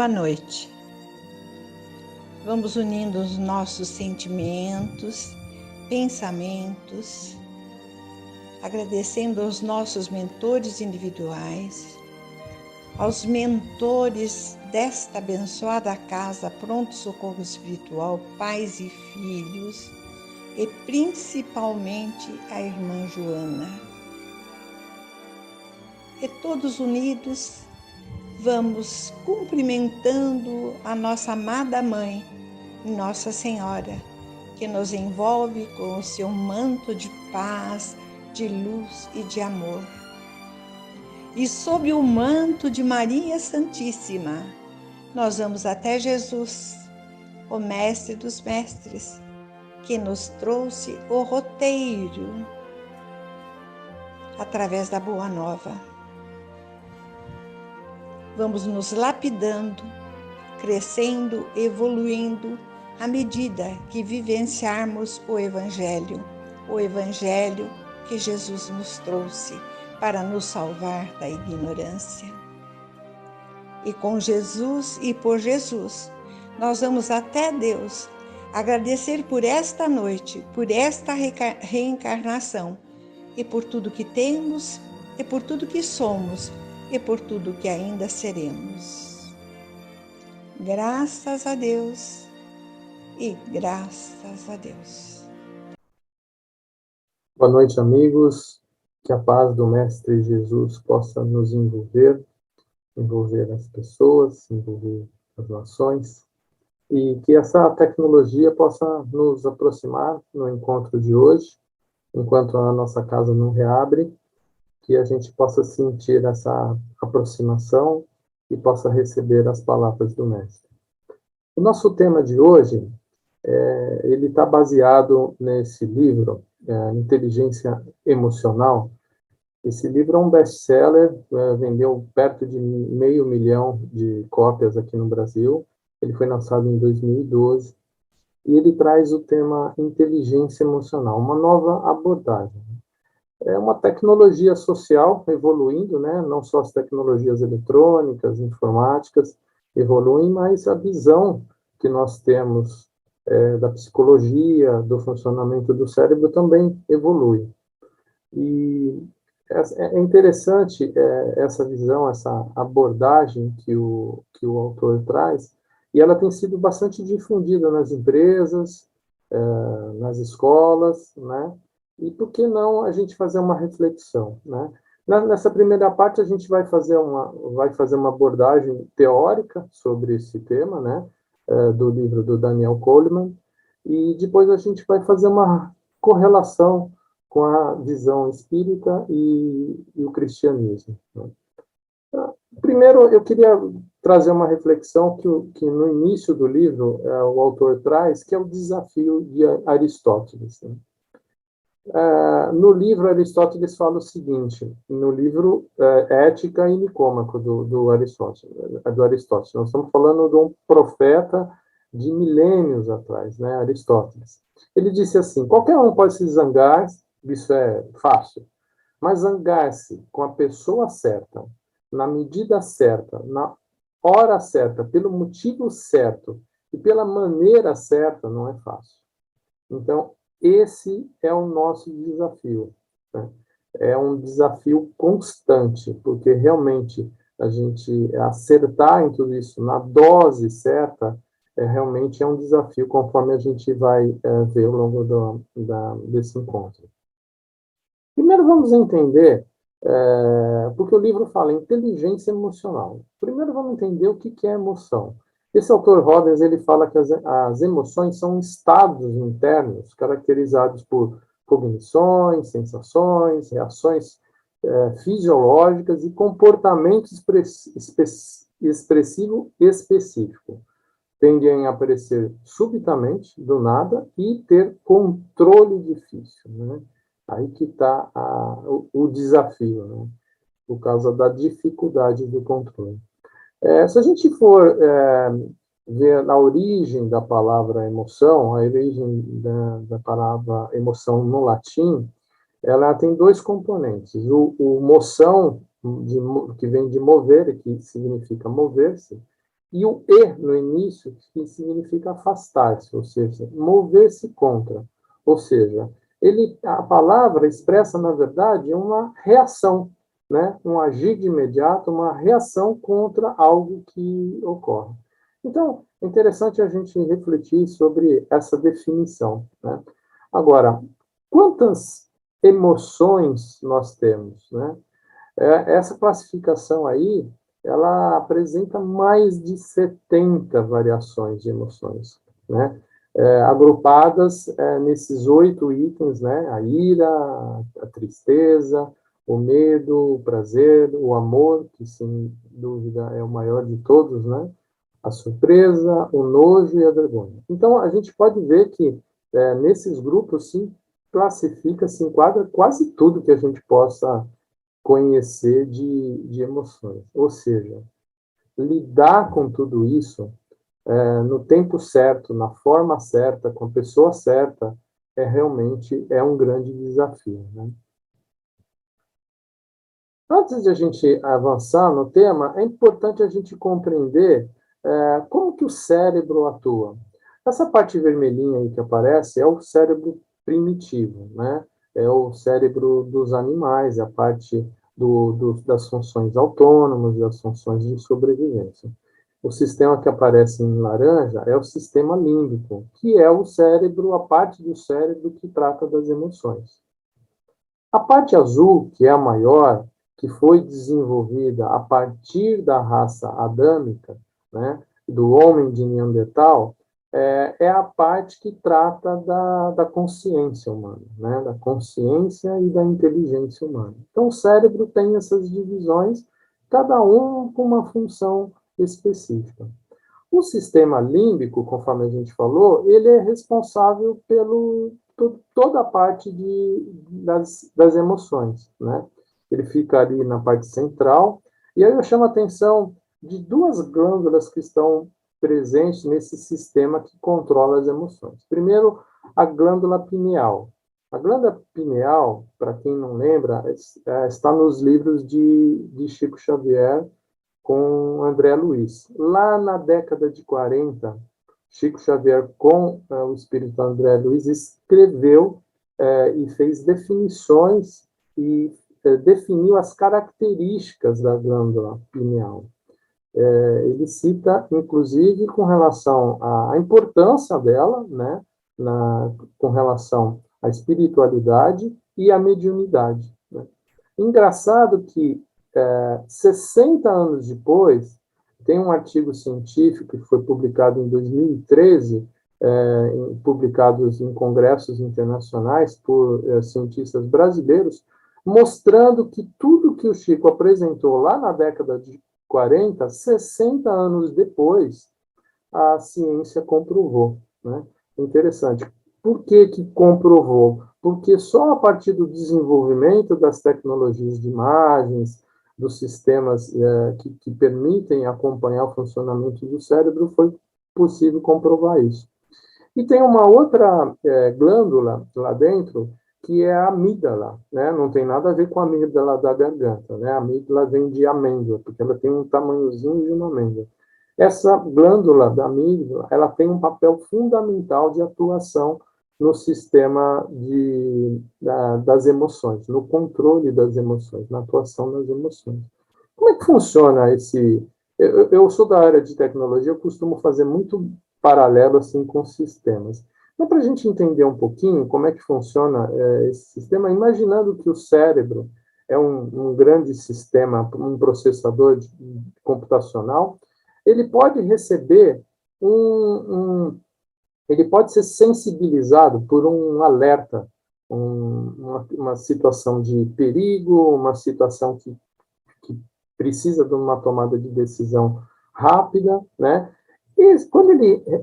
Boa noite. Vamos unindo os nossos sentimentos, pensamentos, agradecendo aos nossos mentores individuais, aos mentores desta abençoada casa Pronto Socorro Espiritual, pais e filhos, e principalmente a irmã Joana. E todos unidos, vamos cumprimentando a nossa amada Mãe, Nossa Senhora, que nos envolve com o seu manto de paz, de luz e de amor. E sob o manto de Maria Santíssima, nós vamos até Jesus, o Mestre dos Mestres, que nos trouxe o roteiro através da Boa Nova. Vamos nos lapidando, crescendo, evoluindo, à medida que vivenciarmos o Evangelho que Jesus nos trouxe para nos salvar da ignorância. E com Jesus e por Jesus, nós vamos até Deus agradecer por esta noite, por esta reencarnação, e por tudo que temos, e por tudo que somos, e por tudo que ainda seremos. Graças a Deus e graças a Deus. Boa noite, amigos. Que a paz do Mestre Jesus possa nos envolver as pessoas, envolver as nações, e que essa tecnologia possa nos aproximar no encontro de hoje, enquanto a nossa casa não reabre, que a gente possa sentir essa aproximação e possa receber as palavras do Mestre. O nosso tema de hoje, ele está baseado nesse livro, Inteligência Emocional. Esse livro é um best-seller, vendeu perto de 500 mil de cópias aqui no Brasil. Ele foi lançado em 2012, e ele traz o tema inteligência emocional, uma nova abordagem. É uma tecnologia social evoluindo, né? Não só as tecnologias eletrônicas, informáticas evoluem, mas a visão que nós temos da psicologia, do funcionamento do cérebro também evolui. E é interessante essa visão, essa abordagem que o autor traz, e ela tem sido bastante difundida nas empresas, nas escolas, né? E por que não a gente fazer uma reflexão, né? Nessa primeira parte, a gente vai fazer uma abordagem teórica sobre esse tema, né? Do livro do Daniel Goleman, e depois a gente vai fazer uma correlação com a visão espírita e o cristianismo, né? Primeiro, eu queria trazer uma reflexão que no início do livro o autor traz, que é o desafio de Aristóteles, né? No livro, Aristóteles fala o seguinte, no livro Ética e Nicômaco do Aristóteles. Nós estamos falando de um profeta de milênios atrás, né, Aristóteles. Ele disse assim: qualquer um pode se zangar, isso é fácil, mas zangar-se com a pessoa certa, na medida certa, na hora certa, pelo motivo certo e pela maneira certa, não é fácil. Então, esse é o nosso desafio, né? É um desafio constante, porque realmente a gente acertar em tudo isso na dose certa realmente é um desafio, conforme a gente vai ver ao longo desse encontro. Primeiro vamos entender, porque o livro fala inteligência emocional. Primeiro vamos entender o que é emoção. Esse autor Robbins, ele fala que as emoções são estados internos caracterizados por cognições, sensações, reações fisiológicas e comportamento expressivo específico. Tendem a aparecer subitamente, do nada, e ter controle difícil, né? Aí que está o desafio, né? Por causa da dificuldade do controle. Se a gente for ver a origem da palavra emoção, a origem da palavra emoção no latim, ela tem dois componentes. O moção, que vem de mover, que significa mover-se, E o e no início, que significa afastar-se, ou seja, mover-se contra. Ou seja, a palavra expressa, na verdade, uma reação, né? Um agir de imediato, uma reação contra algo que ocorre. Então, é interessante a gente refletir sobre essa definição, né? Agora, quantas emoções nós temos, né? Essa classificação aí, ela apresenta mais de 70 variações de emoções, né? Agrupadas nesses 8 itens, né? A ira, a tristeza, o medo, o prazer, o amor, que sem dúvida é o maior de todos, né? A surpresa, o nojo e a vergonha. Então, a gente pode ver que nesses grupos, sim, classifica, se enquadra quase tudo que a gente possa conhecer de emoções. Ou seja, lidar com tudo isso no tempo certo, na forma certa, com a pessoa certa, realmente um grande desafio, né? Antes de a gente avançar no tema, é importante a gente compreender como que o cérebro atua. Essa parte vermelhinha aí que aparece é o cérebro primitivo, né? É o cérebro dos animais, é a parte das funções autônomas, das funções de sobrevivência. O sistema que aparece em laranja é o sistema límbico, que é o cérebro, a parte do cérebro que trata das emoções. A parte azul, que é a maior, que foi desenvolvida a partir da raça adâmica, né, do homem de Neandertal, é a parte que trata da consciência humana, né, da consciência e da inteligência humana. Então, o cérebro tem essas divisões, cada um com uma função específica. O sistema límbico, conforme a gente falou, ele é responsável pelo toda a parte das emoções, né? Ele fica ali na parte central, e aí eu chamo a atenção de duas glândulas que estão presentes nesse sistema que controla as emoções. Primeiro, a glândula pineal. A glândula pineal, para quem não lembra, está nos livros de Chico Xavier, com André Luiz. Lá na década de 40, Chico Xavier, com o espírito André Luiz, escreveu e fez definições e definiu as características da glândula pineal. Ele cita, inclusive, com relação à importância dela, né, com relação à espiritualidade e à mediunidade. Né? Engraçado que 60 anos depois, tem um artigo científico que foi publicado em 2013, publicados em congressos internacionais por cientistas brasileiros, mostrando que tudo que o Chico apresentou lá na década de 40, 60 anos depois, a ciência comprovou, né? Interessante. Por que comprovou? Porque só a partir do desenvolvimento das tecnologias de imagens, dos sistemas que permitem acompanhar o funcionamento do cérebro, foi possível comprovar isso. E tem uma outra glândula lá dentro, que é a amígdala, né? Não tem nada a ver com a amígdala da garganta, né? A amígdala vem de amêndoa, porque ela tem um tamanhozinho de uma amêndoa. Essa glândula da amígdala, ela tem um papel fundamental de atuação no sistema das emoções, no controle das emoções, na atuação das emoções. Como é que funciona esse... Eu sou da área de tecnologia, eu costumo fazer muito paralelo assim com sistemas. Então, para a gente entender um pouquinho como é que funciona esse sistema, imaginando que o cérebro é um grande sistema, um processador computacional, ele pode receber ele pode ser sensibilizado por um alerta, uma situação de perigo, uma situação que precisa de uma tomada de decisão rápida, né? E quando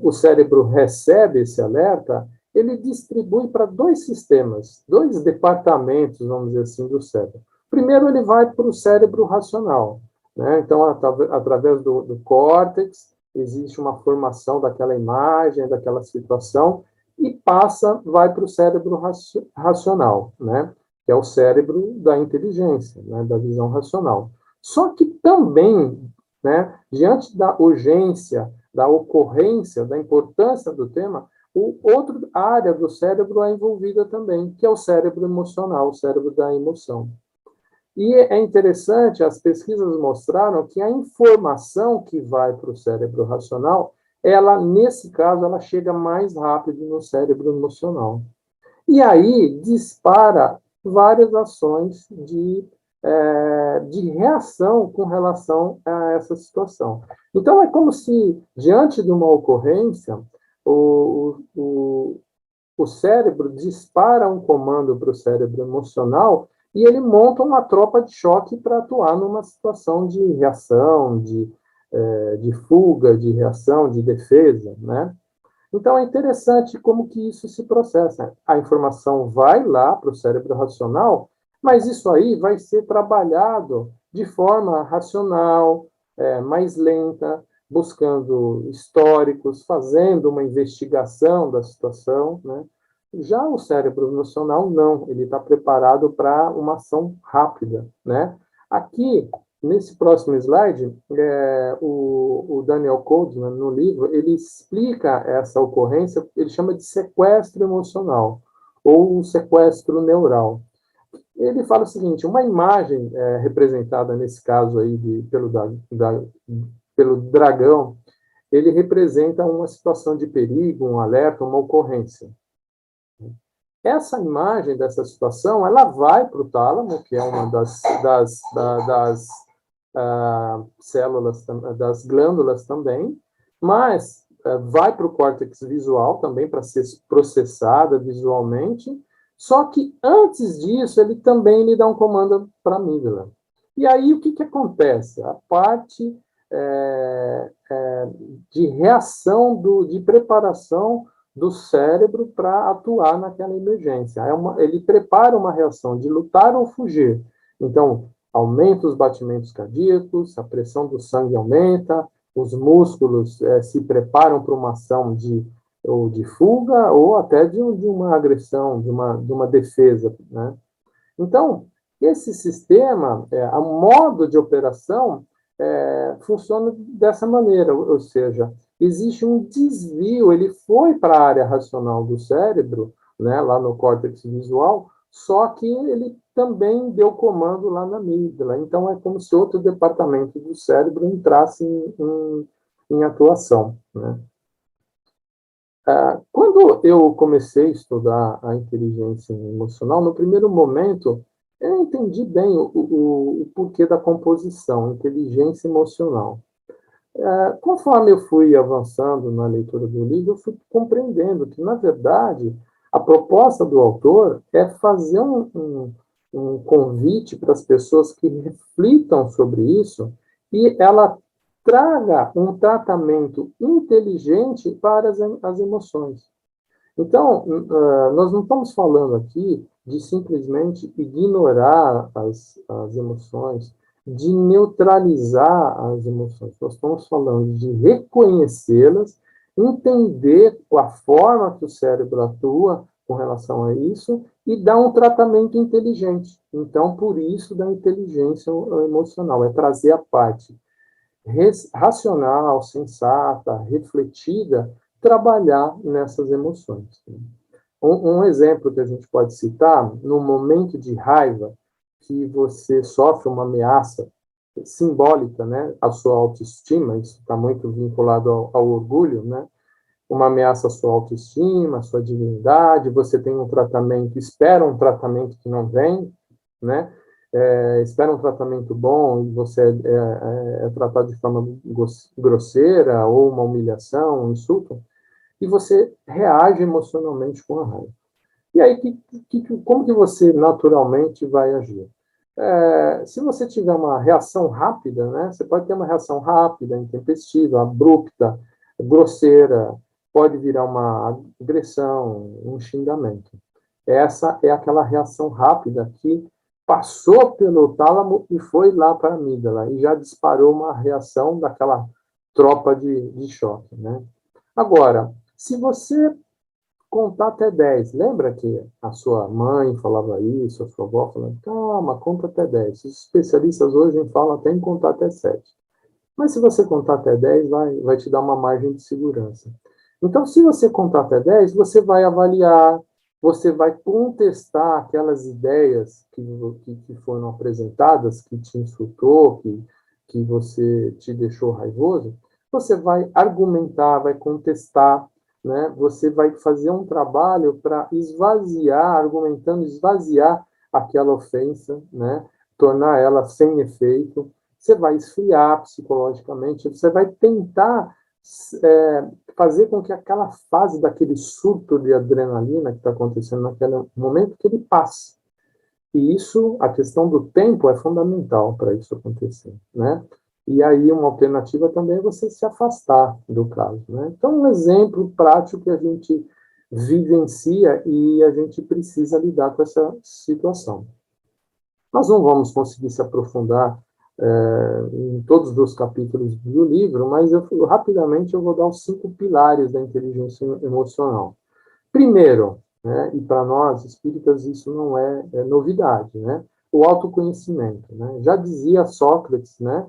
o cérebro recebe esse alerta, ele distribui para dois sistemas, dois departamentos, vamos dizer assim, do cérebro. Primeiro, ele vai para o cérebro racional, né? Então, através do córtex, existe uma formação daquela imagem, daquela situação, e vai para o cérebro racional, né? Que é o cérebro da inteligência, né? Da visão racional. Só que também, né? Diante da urgência, da ocorrência, da importância do tema, outra área do cérebro é envolvida também, que é o cérebro emocional, o cérebro da emoção. E é interessante, as pesquisas mostraram que a informação que vai para o cérebro racional, ela, nesse caso, ela chega mais rápido no cérebro emocional. E aí dispara várias ações de reação com relação a essa situação. Então, é como se, diante de uma ocorrência, o cérebro dispara um comando para o cérebro emocional e ele monta uma tropa de choque para atuar numa situação de reação, de fuga, de reação, de defesa, né? Então, é interessante como que isso se processa. A informação vai lá para o cérebro racional, mas isso aí vai ser trabalhado de forma racional, mais lenta, buscando históricos, fazendo uma investigação da situação, né? Já o cérebro emocional, não. Ele está preparado para uma ação rápida, né? Aqui, nesse próximo slide, o Daniel Goleman, no livro, ele explica essa ocorrência, ele chama de sequestro emocional, ou sequestro neural. Ele fala o seguinte, uma imagem representada nesse caso aí pelo dragão, ele representa uma situação de perigo, um alerta, uma ocorrência. Essa imagem dessa situação, ela vai para o tálamo, que é uma das células, das glândulas também, mas vai para o córtex visual também para ser processada visualmente, só que antes disso ele também lhe dá um comando para a amígdala. E aí o que acontece? A parte de reação, de preparação do cérebro para atuar naquela emergência. Ele prepara uma reação de lutar ou fugir. Então, aumenta os batimentos cardíacos, a pressão do sangue aumenta, os músculos se preparam para uma ação ou de fuga ou até de uma agressão, de uma defesa, né? Então, esse sistema, a modo de operação, funciona dessa maneira, ou seja, existe um desvio, ele foi para a área racional do cérebro, né, lá no córtex visual, só que ele também deu comando lá na amígdala. Então, é como se outro departamento do cérebro entrasse em atuação, né? Quando eu comecei a estudar a inteligência emocional, no primeiro momento, eu entendi bem o porquê da composição, inteligência emocional. Conforme eu fui avançando na leitura do livro, eu fui compreendendo que, na verdade, a proposta do autor é fazer um convite para as pessoas que reflitam sobre isso e ela traga um tratamento inteligente para as emoções. Então, nós não estamos falando aqui de simplesmente ignorar as emoções, de neutralizar as emoções. Nós estamos falando de reconhecê-las, entender a forma que o cérebro atua com relação a isso e dar um tratamento inteligente. Então, por isso da inteligência emocional, é trazer a parte racional, sensata, refletida, trabalhar nessas emoções. Um exemplo que a gente pode citar, no momento de raiva, que você sofre uma ameaça simbólica, né, à sua autoestima, isso está muito vinculado ao orgulho, né, uma ameaça à sua autoestima, à sua dignidade, você tem um tratamento, espera um tratamento que não vem, né, espera um tratamento bom e você é tratado de forma grosseira, ou uma humilhação, um insulto, e você reage emocionalmente com a raiva. E aí, como que você naturalmente vai agir? Se você tiver uma reação rápida, né, você pode ter uma reação rápida, intempestiva, abrupta, grosseira, pode virar uma agressão, um xingamento. Essa é aquela reação rápida que passou pelo tálamo e foi lá para a amígdala, e já disparou uma reação daquela tropa de choque, né? Agora, se você contar até 10, lembra que a sua mãe falava isso, a sua avó falava, calma, conta até 10. Os especialistas hoje falam até em contar até 7. Mas se você contar até 10, vai te dar uma margem de segurança. Então, se você contar até 10, você vai avaliar, você vai contestar aquelas ideias que foram apresentadas, que te insultou, que você te deixou raivoso. Você vai argumentar, vai contestar, né? Você vai fazer um trabalho para esvaziar, argumentando, esvaziar aquela ofensa, né? Tornar ela sem efeito. Você vai esfriar psicologicamente, você vai tentar fazer com que aquela fase daquele surto de adrenalina que está acontecendo naquele momento, que ele passe. E isso, a questão do tempo é fundamental para isso acontecer, né? E aí uma alternativa também é você se afastar do caso, né? Então, um exemplo prático que a gente vivencia e a gente precisa lidar com essa situação. Nós não vamos conseguir se aprofundar em todos os capítulos do livro, mas rapidamente eu vou dar os 5 pilares da inteligência emocional. Primeiro, né, e para nós espíritas isso não é novidade, né, o autoconhecimento. Né? Já dizia Sócrates, né,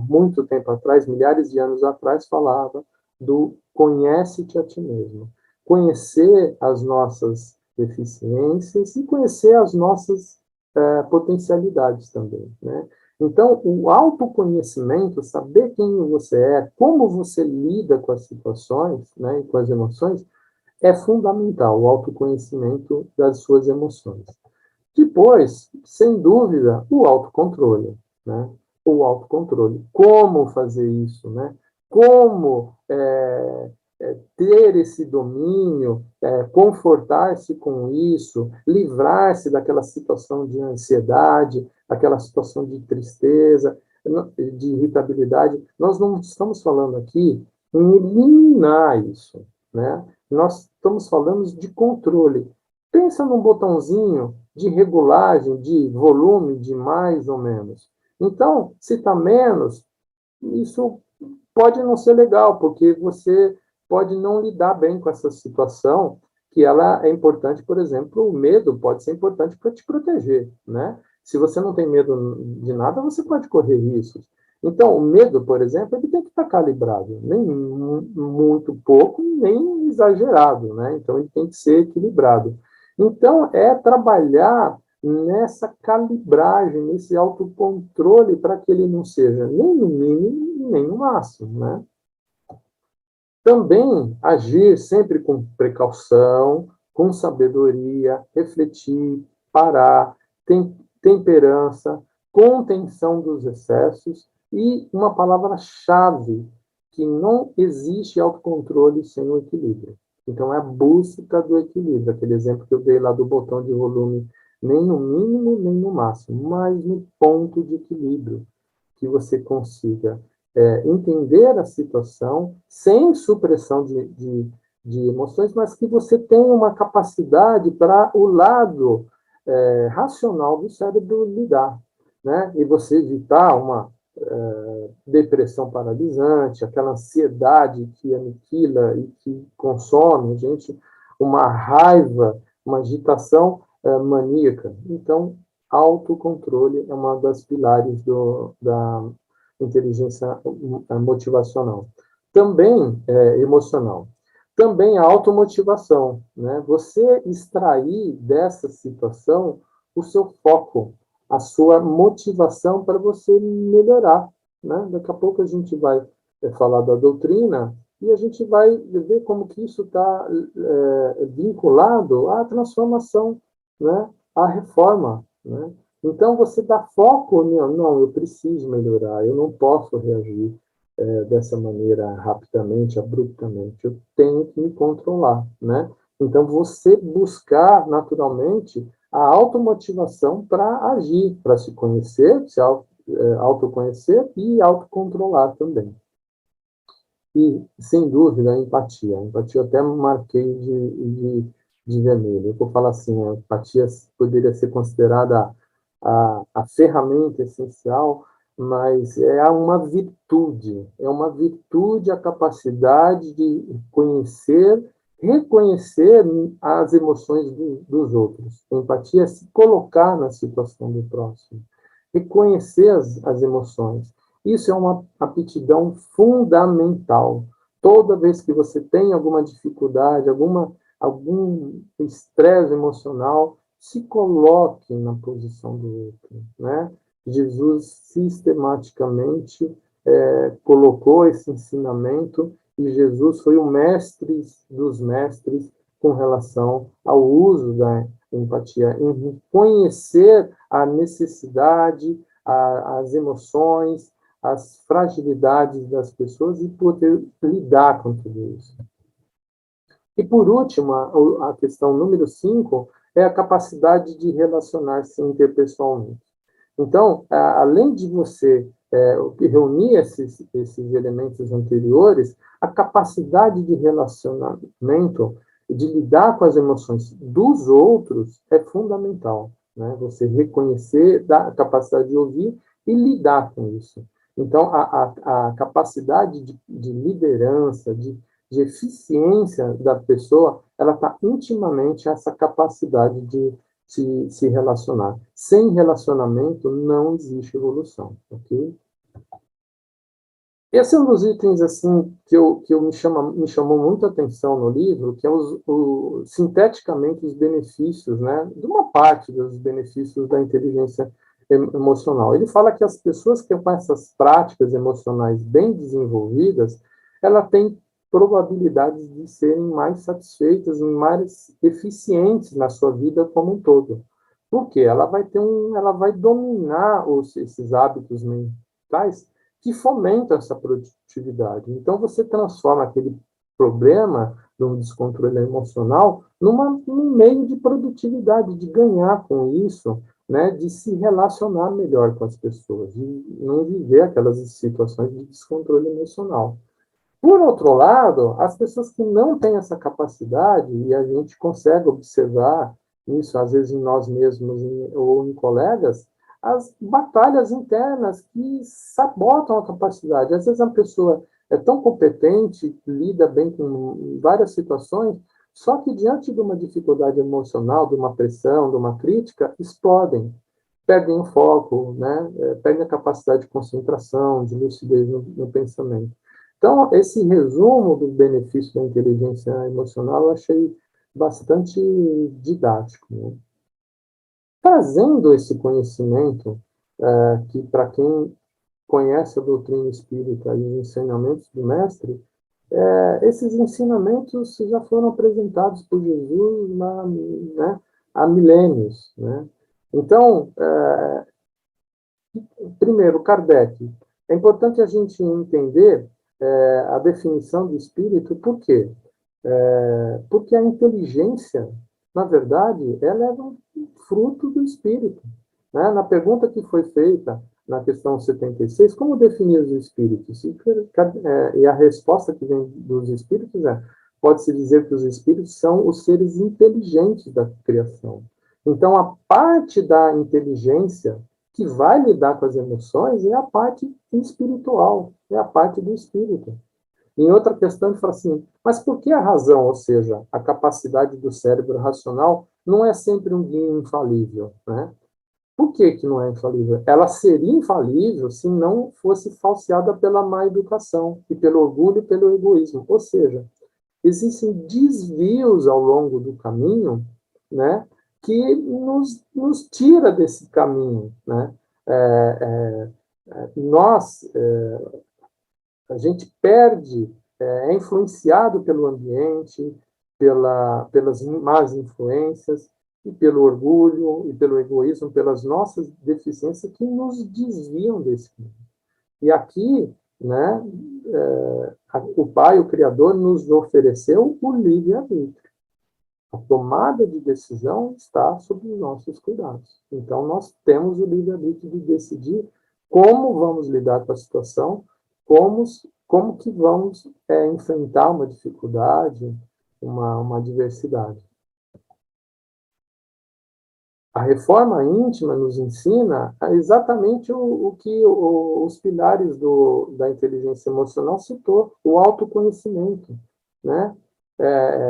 muito tempo atrás, milhares de anos atrás, falava do conhece-te a ti mesmo. Conhecer as nossas deficiências e conhecer as nossas potencialidades também, né? Então, o autoconhecimento, saber quem você é, como você lida com as situações, né, e com as emoções, é fundamental, o autoconhecimento das suas emoções. Depois, sem dúvida, o autocontrole, né? O autocontrole. Como fazer isso, né? Como ter esse domínio, confortar-se com isso, livrar-se daquela situação de ansiedade, aquela situação de tristeza, de irritabilidade. Nós não estamos falando aqui em eliminar isso, né? Nós estamos falando de controle. Pensa num botãozinho de regulagem, de volume, de mais ou menos. Então, se está menos, isso pode não ser legal, porque você pode não lidar bem com essa situação, que ela é importante, por exemplo, o medo pode ser importante para te proteger, né? Se você não tem medo de nada, você pode correr riscos. Então, o medo, por exemplo, ele tem que estar calibrado, nem muito pouco, nem exagerado, né? Então, ele tem que ser equilibrado. Então, é trabalhar nessa calibragem, nesse autocontrole, para que ele não seja nem no mínimo, nem no máximo, né? Também agir sempre com precaução, com sabedoria, refletir, parar, temperança, contenção dos excessos e uma palavra-chave, que não existe autocontrole sem o equilíbrio. Então, é a busca do equilíbrio, aquele exemplo que eu dei lá do botão de volume, nem no mínimo, nem no máximo, mas no ponto de equilíbrio, que você consiga entender a situação sem supressão de emoções, mas que você tenha uma capacidade para o lado racional do cérebro lidar, né? E você evitar uma depressão paralisante, aquela ansiedade que aniquila e que consome a gente, uma raiva, uma agitação maníaca. Então, autocontrole é uma das pilares da inteligência motivacional. Também emocional. Também a automotivação, né? Você extrair dessa situação o seu foco, a sua motivação para você melhorar, né? Daqui a pouco a gente vai falar da doutrina e a gente vai ver como que isso está vinculado à transformação, né? À reforma, né? Então, você dá foco, não, eu preciso melhorar, eu não posso reagir dessa maneira rapidamente, abruptamente, eu tenho que me controlar, né? Então, você buscar naturalmente a automotivação para agir, para se conhecer, se autoconhecer e autocontrolar também. E, sem dúvida, a empatia. A empatia eu até marquei de vermelho. Eu vou falar assim, a empatia poderia ser considerada a ferramenta essencial, mas é uma virtude a capacidade de conhecer, reconhecer as emoções dos outros. A empatia é se colocar na situação do próximo. reconhecer as emoções. Isso é uma aptidão fundamental. Toda vez que você tem alguma dificuldade, algum estresse emocional, se coloque na posição do outro, né? Jesus sistematicamente colocou esse ensinamento e Jesus foi o mestre dos mestres com relação ao uso da empatia, em reconhecer a necessidade, as emoções, as fragilidades das pessoas e poder lidar com tudo isso. E, por último, a questão número 5 é a capacidade de relacionar-se interpessoalmente. Então, além de você reunir esses elementos anteriores, a capacidade de relacionamento, de lidar com as emoções dos outros é fundamental, né? Você reconhecer, a capacidade de ouvir e lidar com isso. Então, a capacidade de liderança, de eficiência da pessoa, ela está intimamente essa capacidade de se relacionar. Sem relacionamento, não existe evolução, ok? Esse é um dos itens assim que me chamou muita atenção no livro, que é sinteticamente os benefícios, né, de uma parte dos benefícios da inteligência emocional. Ele fala que as pessoas que com essas práticas emocionais bem desenvolvidas, ela tem probabilidades de serem mais satisfeitas e mais eficientes na sua vida como um todo. Por quê? Ela vai dominar esses hábitos mentais que fomentam essa produtividade. Então, você transforma aquele problema de um descontrole emocional num meio de produtividade, de ganhar com isso, né, de se relacionar melhor com as pessoas, de não viver aquelas situações de descontrole emocional. Por outro lado, as pessoas que não têm essa capacidade, e a gente consegue observar isso, às vezes, em nós mesmos ou em colegas, as batalhas internas que sabotam a capacidade. Às vezes, a pessoa é tão competente, lida bem com várias situações, só que diante de uma dificuldade emocional, de uma pressão, de uma crítica, explodem, perdem o foco, né? Perdem a capacidade de concentração, de lucidez no pensamento. Então, esse resumo do benefício da inteligência emocional eu achei bastante didático, né? Trazendo esse conhecimento, que para quem conhece a doutrina espírita e os ensinamentos do mestre, esses ensinamentos já foram apresentados por Jesus né, há milênios, né? Então, primeiro, Kardec. É importante a gente entender a definição do espírito, por quê? Porque a inteligência, na verdade, ela é um fruto do espírito, né? Na pergunta que foi feita na questão 76, como definir os espíritos? E a resposta que vem dos espíritos pode-se dizer que os espíritos são os seres inteligentes da criação. Então, a parte da inteligência que vai lidar com as emoções é a parte espiritual, é a parte do espírito. Em outra questão, ele fala assim, mas por que a razão, ou seja, a capacidade do cérebro racional, não é sempre um guia infalível, né? Por que não é infalível? Ela seria infalível se não fosse falseada pela má educação, e pelo orgulho e pelo egoísmo. Ou seja, existem desvios ao longo do caminho, né, que nos tira desse caminho, né? A gente perde, é influenciado pelo ambiente, pelas más influências, e pelo orgulho, e pelo egoísmo, pelas nossas deficiências que nos desviam desse caminho. E aqui, né, o Pai, o Criador, nos ofereceu o livre-arbítrio. A tomada de decisão está sob os nossos cuidados. Então, nós temos o livre-arbítrio de decidir como vamos lidar com a situação, como que vamos enfrentar uma dificuldade, uma adversidade. A reforma íntima nos ensina exatamente o que os pilares da inteligência emocional citou, o autoconhecimento, né?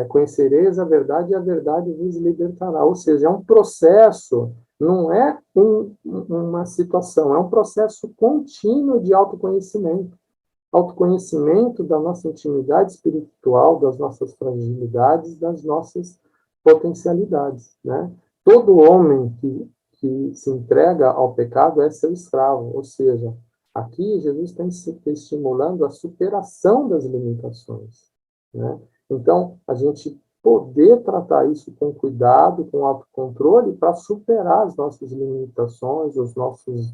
Conhecereis a verdade e a verdade vos libertará. Ou seja, é um processo não é uma situação, é um processo contínuo de autoconhecimento. Autoconhecimento da nossa intimidade espiritual, das nossas fragilidades, das nossas potencialidades, né? Todo homem que se entrega ao pecado é seu escravo, ou seja, aqui Jesus está estimulando a superação das limitações, né? Então, a gente poder tratar isso com cuidado, com autocontrole, para superar as nossas limitações, os nossos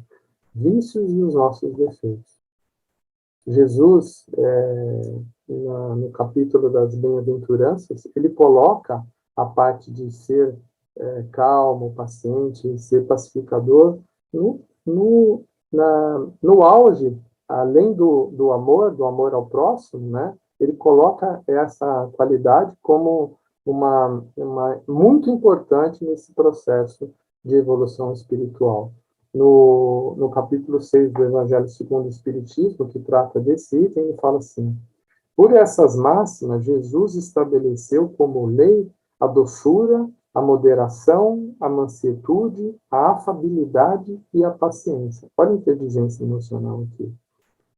vícios e os nossos defeitos. Jesus, no capítulo das bem-aventuranças, ele coloca a parte de ser calmo, paciente, ser pacificador, no auge, além do amor ao próximo, né? Ele coloca essa qualidade como uma muito importante nesse processo de evolução espiritual. No capítulo 6 do Evangelho segundo o Espiritismo, que trata desse item, ele fala assim: por essas máximas, Jesus estabeleceu como lei a doçura, a moderação, a mansuetude, a afabilidade e a paciência. Olha a inteligência emocional aqui.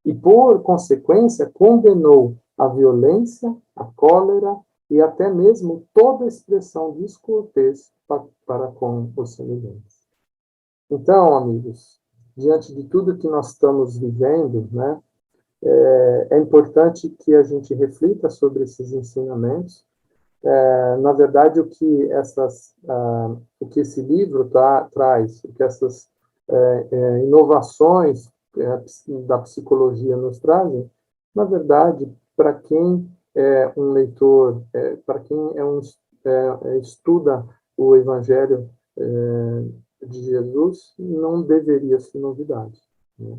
E, por consequência, condenou a violência, a cólera e até mesmo toda expressão descortês para com os semelhantes. Então, amigos, diante de tudo que nós estamos vivendo, né, é importante que a gente reflita sobre esses ensinamentos. Na verdade, o que esse livro traz, o que essas inovações da psicologia nos trazem, na verdade, para quem é um leitor, para quem estuda o Evangelho de Jesus, não deveria ser novidade, né?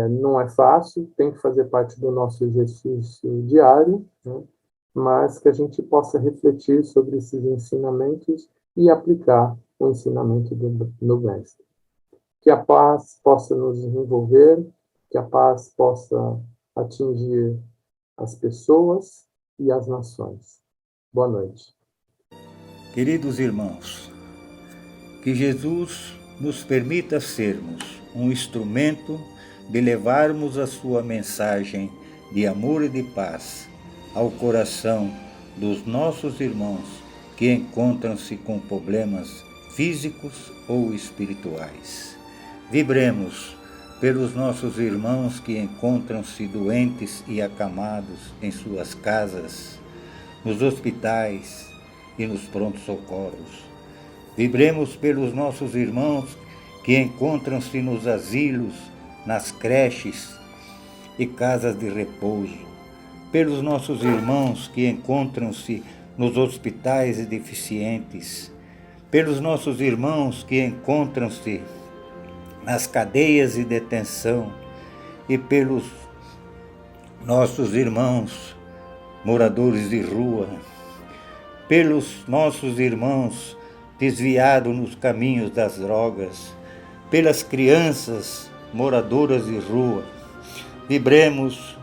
Não é fácil, tem que fazer parte do nosso exercício diário, né? Mas que a gente possa refletir sobre esses ensinamentos e aplicar o ensinamento do Mestre. Que a paz possa nos envolver, que a paz possa atingir as pessoas e as nações. Boa noite. Queridos irmãos, que Jesus nos permita sermos um instrumento de levarmos a sua mensagem de amor e de paz ao coração dos nossos irmãos que encontram-se com problemas físicos ou espirituais. Vibremos pelos nossos irmãos que encontram-se doentes e acamados em suas casas, nos hospitais e nos prontos-socorros. Vibremos pelos nossos irmãos que encontram-se nos asilos, nas creches e casas de repouso, pelos nossos irmãos que encontram-se nos hospitais de deficientes, pelos nossos irmãos que encontram-se nas cadeias de detenção e pelos nossos irmãos moradores de rua, pelos nossos irmãos desviados nos caminhos das drogas, pelas crianças moradoras de rua. Vibremos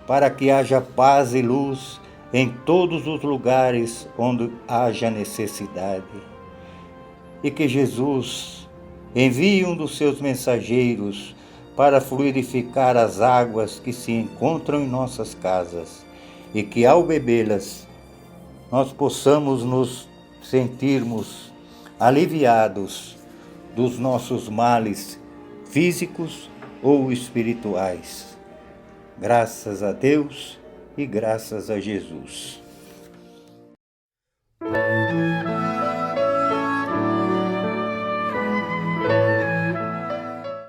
para que haja paz e luz em todos os lugares onde haja necessidade. E que Jesus envie um dos seus mensageiros para fluidificar as águas que se encontram em nossas casas, e que ao bebê-las nós possamos nos sentirmos aliviados dos nossos males físicos ou espirituais. Graças a Deus e graças a Jesus.